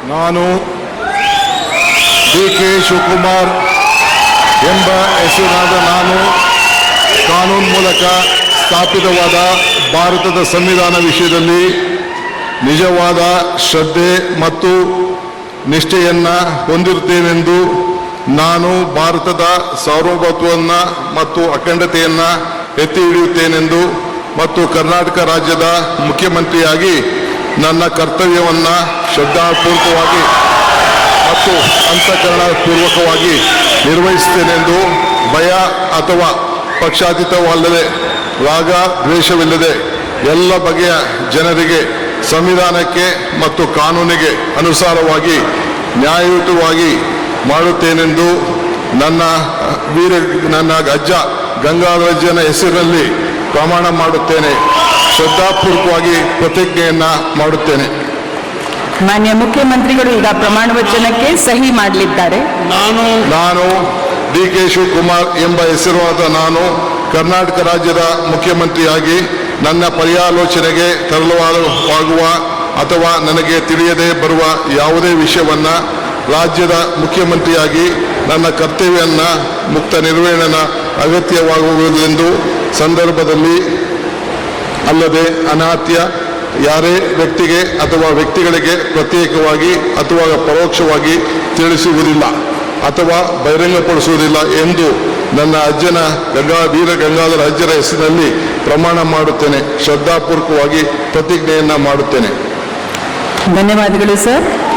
ನಾನು ಡಿ.ಕೆ. ಶಿವಕುಮಾರ್ ಎಂಬ ಹೆಸರಿನಾದ ನಾನು ಕಾನೂನು ಮೂಲಕ ಸ್ಥಾಪಿತವಾದ ಭಾರತದ ಸಂವಿಧಾನ ವಿಷಯದಲ್ಲಿ ನಿಜವಾದ ಶ್ರದ್ಧೆ ಮತ್ತು ನಿಷ್ಠೆಯನ್ನು ಹೊಂದಿರುತ್ತೇನೆಂದು ನಾನು ಭಾರತದ ಸಾರ್ವಭೌಮತ್ವವನ್ನು ಮತ್ತು ಅಖಂಡತೆಯನ್ನು ಎತ್ತಿ ಹಿಡಿಯುತ್ತೇನೆಂದು ಮತ್ತು ಕರ್ನಾಟಕ ರಾಜ್ಯದ ಮುಖ್ಯಮಂತ್ರಿಯಾಗಿ ನನ್ನ ಕರ್ತವ್ಯವನ್ನು ಶ್ರದ್ಧಾಪೂರ್ವಕವಾಗಿ ಮತ್ತು ಅಂತಃಕರಣಪೂರ್ವಕವಾಗಿ ನಿರ್ವಹಿಸುತ್ತೇನೆಂದು ಭಯ ಅಥವಾ ಪಕ್ಷಾತೀತವಲ್ಲದೆ ರಾಗ ದ್ವೇಷವಿಲ್ಲದೆ ಎಲ್ಲ ಬಗೆಯ ಜನರಿಗೆ ಸಂವಿಧಾನಕ್ಕೆ ಮತ್ತು ಕಾನೂನಿಗೆ ಅನುಸಾರವಾಗಿ ನ್ಯಾಯಯುತವಾಗಿ ಮಾಡುತ್ತೇನೆಂದು ನನ್ನ ಅಜ್ಜ ಗಂಗಾಧರಜ್ಜನ ಹೆಸರಿನಲ್ಲಿ ಪ್ರಮಾಣ ಮಾಡುತ್ತೇನೆ. ಶ್ರದ್ಧಾಪೂರ್ವಕವಾಗಿ ಪ್ರತಿಜ್ಞೆಯನ್ನು ಮಾಡುತ್ತೇನೆ. ಮಾನ್ಯ ಮುಖ್ಯಮಂತ್ರಿಗಳು ಈಗ ಪ್ರಮಾಣ ವಚನಕ್ಕೆ ಸಹಿ ಮಾಡಲಿದ್ದಾರೆ. ನಾನು ಡಿ.ಕೆ. ಶಿವಕುಮಾರ್ ಎಂಬ ಹೆಸರಾದ ನಾನು ಕರ್ನಾಟಕ ರಾಜ್ಯದ ಮುಖ್ಯಮಂತ್ರಿಯಾಗಿ ನನ್ನ ಪರ್ಯಾಲೋಚನೆಗೆ ತರಲಾಗುವ ಅಥವಾ ನನಗೆ ತಿಳಿಯದೇ ಬರುವ ಯಾವುದೇ ವಿಷಯವನ್ನು ರಾಜ್ಯದ ಮುಖ್ಯಮಂತ್ರಿಯಾಗಿ ನನ್ನ ಕರ್ತವ್ಯವನ್ನು ಮುಕ್ತ ನಿರ್ವಹಣೆಯ ಅಗತ್ಯವಾಗುವುದೆಂದು ಸಂದರ್ಭದಲ್ಲಿ ಅಲ್ಲದೆ ಅನಾತ್ಯ ಯಾರೇ ವ್ಯಕ್ತಿಗೆ ಅಥವಾ ವ್ಯಕ್ತಿಗಳಿಗೆ ಪ್ರತ್ಯೇಕವಾಗಿ ಅಥವಾ ಪರೋಕ್ಷವಾಗಿ ತಿಳಿಸುವುದಿಲ್ಲ ಅಥವಾ ಬಹಿರಂಗಪಡಿಸುವುದಿಲ್ಲ ಎಂದು ನನ್ನ ಅಜ್ಜನ ವೀರ ಗಂಗಾಧರ ಅಜ್ಜರ ಹೆಸರಿನಲ್ಲಿ ಪ್ರಮಾಣ ಮಾಡುತ್ತೇನೆ. ಶ್ರದ್ಧಾಪೂರ್ವಕವಾಗಿ ಪ್ರತಿಜ್ಞೆಯನ್ನು ಮಾಡುತ್ತೇನೆ. ಧನ್ಯವಾದಗಳು ಸರ್.